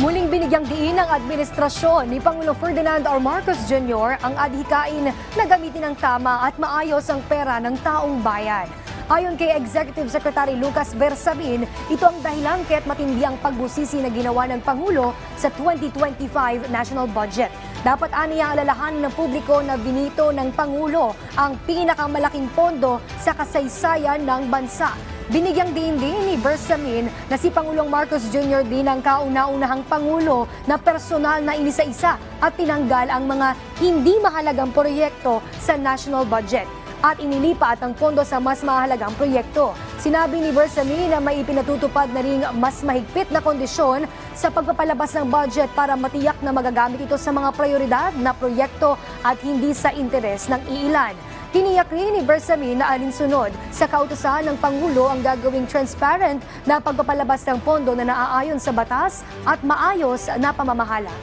Muling binigyang diin ng administrasyon ni Pangulo Ferdinand R. Marcos Jr. ang adhikain na gamitin ng tama at maayos ang pera ng taong bayan. Ayon kay Executive Secretary Lucas Bersamin, ito ang dahilan kaya't matindi ang pagbusisi na ginawa ng Pangulo sa 2025 National Budget. Dapat aniya alalahanan ng publiko na binito ng Pangulo ang pinakamalaking pondo sa kasaysayan ng bansa. Binigyang din ni Bersamin na si Pangulong Marcos Jr. din ang kauna-unahang Pangulo na personal na inisa-isa at tinanggal ang mga hindi mahalagang proyekto sa national budget at inilipat ang pondo sa mas mahalagang proyekto. Sinabi ni Bersamin na may ipinatutupad na ring mas mahigpit na kondisyon sa pagpapalabas ng budget para matiyak na magagamit ito sa mga prioridad na proyekto at hindi sa interes ng iilan. Tiniyak rin ni Bersamin na alinsunod sa kautusahan ng Pangulo ang gagawing transparent na pagpapalabas ng pondo na naaayon sa batas at maayos na pamamahala.